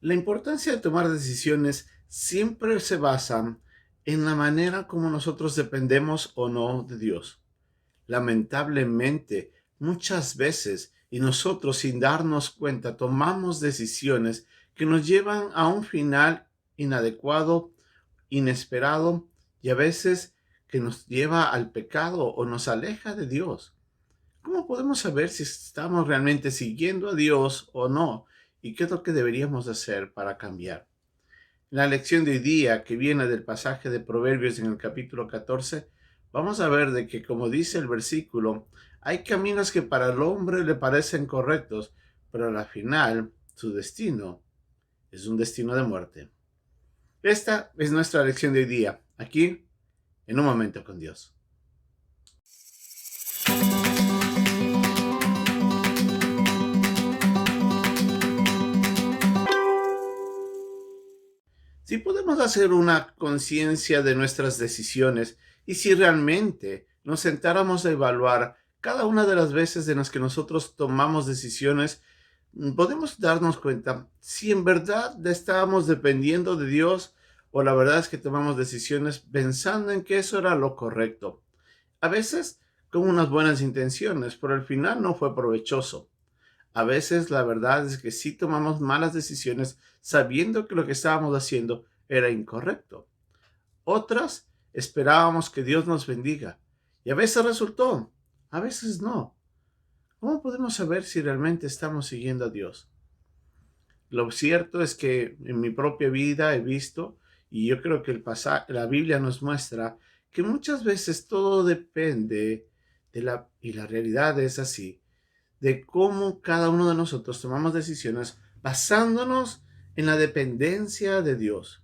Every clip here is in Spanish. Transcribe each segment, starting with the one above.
La importancia de tomar decisiones siempre se basa en la manera como nosotros dependemos o no de Dios. Lamentablemente, muchas veces, y nosotros sin darnos cuenta, tomamos decisiones que nos llevan a un final inadecuado, inesperado y a veces que nos lleva al pecado o nos aleja de Dios. ¿Cómo podemos saber si estamos realmente siguiendo a Dios o no? ¿Y qué es lo que deberíamos hacer para cambiar? La lección de hoy día, que viene del pasaje de Proverbios en el capítulo 14, vamos a ver de que, como dice el versículo, hay caminos que para el hombre le parecen correctos, pero al final su destino es un destino de muerte. Esta es nuestra lección de hoy día, aquí, en un momento con Dios. Si podemos hacer una conciencia de nuestras decisiones y si realmente nos sentáramos a evaluar cada una de las veces en las que nosotros tomamos decisiones, podemos darnos cuenta si en verdad estábamos dependiendo de Dios o la verdad es que tomamos decisiones pensando en que eso era lo correcto. A veces con unas buenas intenciones, pero al final no fue provechoso. A veces la verdad es que sí tomamos malas decisiones sabiendo que lo que estábamos haciendo era incorrecto. Otras esperábamos que Dios nos bendiga y a veces resultó, a veces no. ¿Cómo podemos saber si realmente estamos siguiendo a Dios? Lo cierto es que en mi propia vida he visto, y yo creo que la Biblia nos muestra, que muchas veces todo depende y la realidad es así, de cómo cada uno de nosotros tomamos decisiones basándonos en la dependencia de Dios.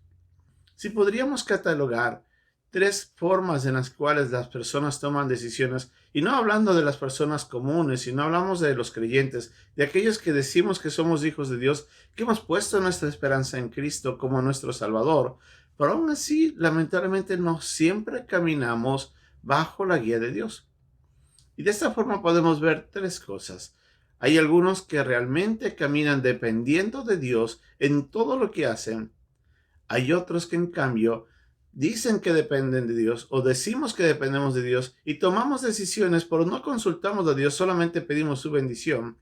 Si podríamos catalogar tres formas en las cuales las personas toman decisiones, y no hablando de las personas comunes, sino hablamos de los creyentes, de aquellos que decimos que somos hijos de Dios, que hemos puesto nuestra esperanza en Cristo como nuestro Salvador, pero aún así, lamentablemente, no siempre caminamos bajo la guía de Dios. Y de esta forma podemos ver tres cosas. Hay algunos que realmente caminan dependiendo de Dios en todo lo que hacen. Hay otros que en cambio dicen que dependen de Dios o decimos que dependemos de Dios y tomamos decisiones, pero no consultamos a Dios, solamente pedimos su bendición.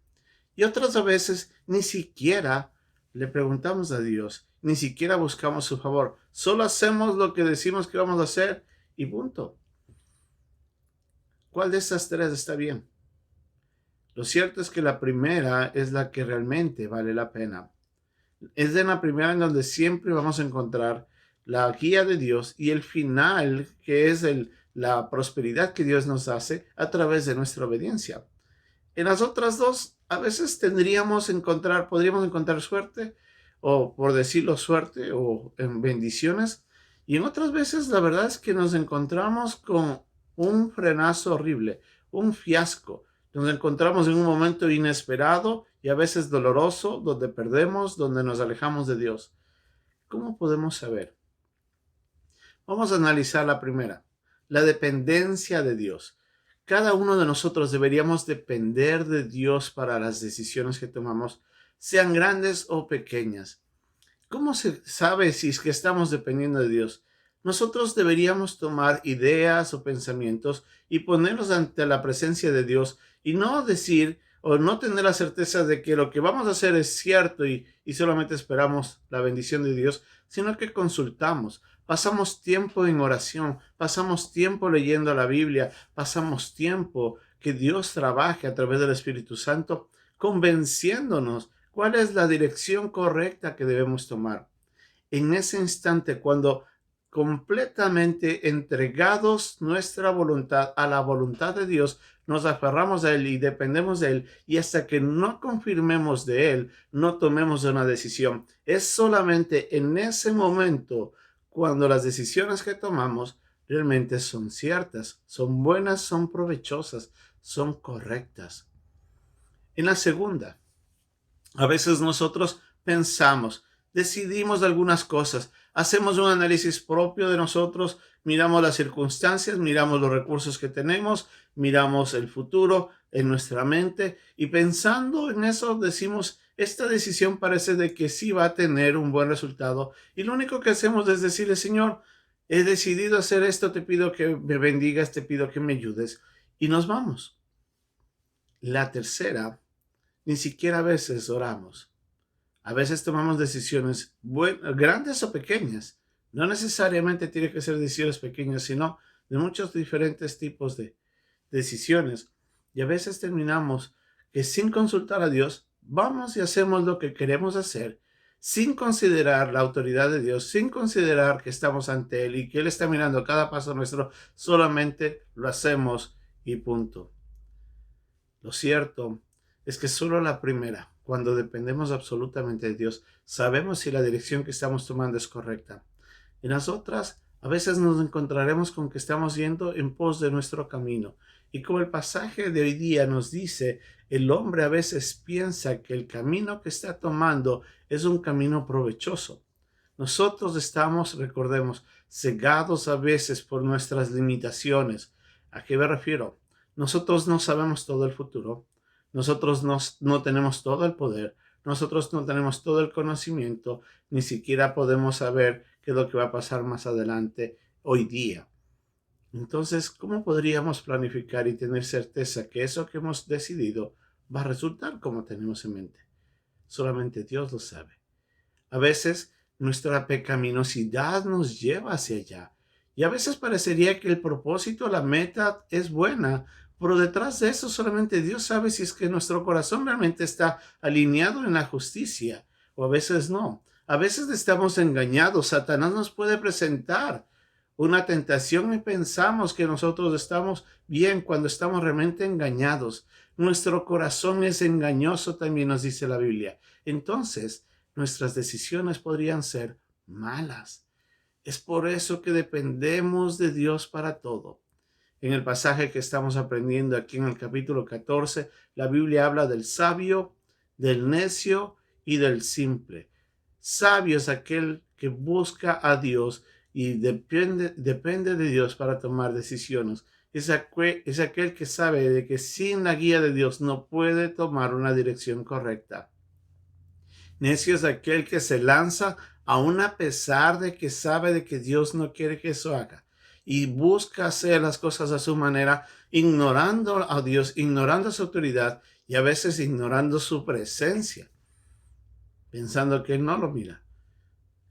Y otras a veces ni siquiera le preguntamos a Dios, ni siquiera buscamos su favor. Solo hacemos lo que decimos que vamos a hacer y punto. ¿Cuál de estas tres está bien? Lo cierto es que la primera es la que realmente vale la pena. Es en la primera en donde siempre vamos a encontrar la guía de Dios y el final, que es la prosperidad que Dios nos hace a través de nuestra obediencia. En las otras dos, a veces podríamos encontrar suerte, o por decirlo suerte, o en bendiciones, y en otras veces la verdad es que nos encontramos con un frenazo horrible, un fiasco. Nos encontramos en un momento inesperado y a veces doloroso, donde perdemos, donde nos alejamos de Dios. ¿Cómo podemos saber? Vamos a analizar la primera, la dependencia de Dios. Cada uno de nosotros deberíamos depender de Dios para las decisiones que tomamos, sean grandes o pequeñas. ¿Cómo se sabe si es que estamos dependiendo de Dios? Nosotros deberíamos tomar ideas o pensamientos y ponerlos ante la presencia de Dios y no decir o no tener la certeza de que lo que vamos a hacer es cierto y solamente esperamos la bendición de Dios, sino que consultamos, pasamos tiempo en oración, pasamos tiempo leyendo la Biblia, pasamos tiempo que Dios trabaje a través del Espíritu Santo, convenciéndonos cuál es la dirección correcta que debemos tomar. En ese instante, cuando completamente entregados nuestra voluntad a la voluntad de Dios, nos aferramos a Él y dependemos de Él, y hasta que no confirmemos de Él, no tomemos una decisión. Es solamente en ese momento cuando las decisiones que tomamos realmente son ciertas, son buenas, son provechosas, son correctas. En la segunda, a veces nosotros pensamos, decidimos algunas cosas, hacemos un análisis propio de nosotros, miramos las circunstancias, miramos los recursos que tenemos, miramos el futuro en nuestra mente y pensando en eso decimos, esta decisión parece de que sí va a tener un buen resultado y lo único que hacemos es decirle, Señor, he decidido hacer esto, te pido que me bendigas, te pido que me ayudes y nos vamos. La tercera, ni siquiera a veces oramos. A veces tomamos decisiones grandes o pequeñas. No necesariamente tiene que ser decisiones pequeñas, sino de muchos diferentes tipos de decisiones. Y a veces terminamos que sin consultar a Dios, vamos y hacemos lo que queremos hacer, sin considerar la autoridad de Dios, sin considerar que estamos ante Él y que Él está mirando cada paso nuestro, solamente lo hacemos y punto. Lo cierto es que solo la primera, cuando dependemos absolutamente de Dios, sabemos si la dirección que estamos tomando es correcta. En las otras, a veces nos encontraremos con que estamos yendo en pos de nuestro camino. Y como el pasaje de hoy día nos dice, el hombre a veces piensa que el camino que está tomando es un camino provechoso. Nosotros estamos, recordemos, cegados a veces por nuestras limitaciones. ¿A qué me refiero? Nosotros no sabemos todo el futuro. Nosotros no tenemos todo el poder. Nosotros no tenemos todo el conocimiento. Ni siquiera podemos saber qué es lo que va a pasar más adelante hoy día. Entonces, ¿cómo podríamos planificar y tener certeza que eso que hemos decidido va a resultar como tenemos en mente? Solamente Dios lo sabe. A veces nuestra pecaminosidad nos lleva hacia allá. Y a veces parecería que el propósito, la meta es buena, pero detrás de eso solamente Dios sabe si es que nuestro corazón realmente está alineado en la justicia, o a veces no. A veces estamos engañados. Satanás nos puede presentar una tentación y pensamos que nosotros estamos bien cuando estamos realmente engañados. Nuestro corazón es engañoso, también nos dice la Biblia. Entonces, nuestras decisiones podrían ser malas. Es por eso que dependemos de Dios para todo. En el pasaje que estamos aprendiendo aquí en el capítulo 14, la Biblia habla del sabio, del necio y del simple. Sabio es aquel que busca a Dios y depende de Dios para tomar decisiones. Es aquel que sabe de que sin la guía de Dios no puede tomar una dirección correcta. Necio es aquel que se lanza aún a pesar de que sabe de que Dios no quiere que eso haga y busca hacer las cosas a su manera, ignorando a Dios, ignorando su autoridad y a veces ignorando su presencia, pensando que Él no lo mira.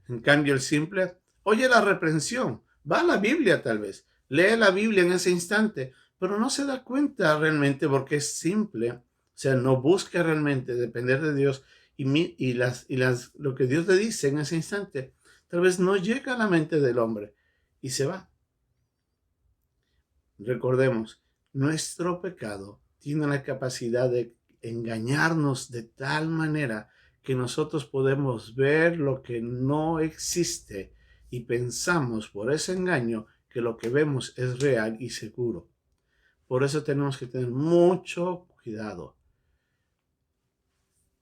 En cambio, el simple oye la reprensión, va a la Biblia tal vez, lee la Biblia en ese instante, pero no se da cuenta realmente porque es simple, o sea, no busca realmente depender de Dios y lo que Dios le dice en ese instante, tal vez no llega a la mente del hombre y se va. Recordemos, nuestro pecado tiene la capacidad de engañarnos de tal manera que nosotros podemos ver lo que no existe y pensamos por ese engaño que lo que vemos es real y seguro. Por eso tenemos que tener mucho cuidado.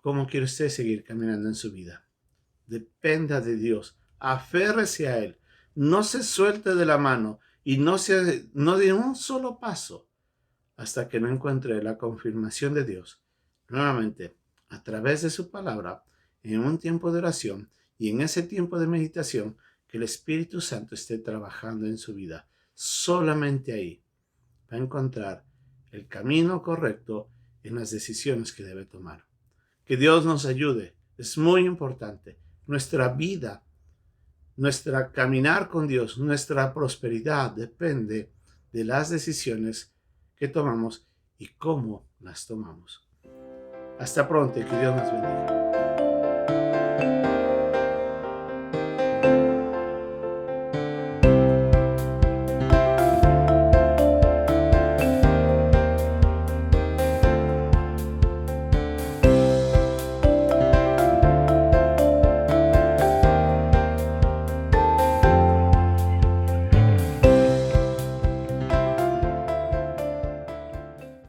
¿Cómo quiere usted seguir caminando en su vida? Dependa de Dios, aférrese a Él, no se suelte de la mano y no dé un solo paso hasta que no encuentre la confirmación de Dios. Nuevamente, a través de su palabra, en un tiempo de oración y en ese tiempo de meditación, que el Espíritu Santo esté trabajando en su vida. Solamente ahí va a encontrar el camino correcto en las decisiones que debe tomar. Que Dios nos ayude. Es muy importante. Nuestra vida, nuestra caminar con Dios, nuestra prosperidad depende de las decisiones que tomamos y cómo las tomamos. Hasta pronto y que Dios nos bendiga.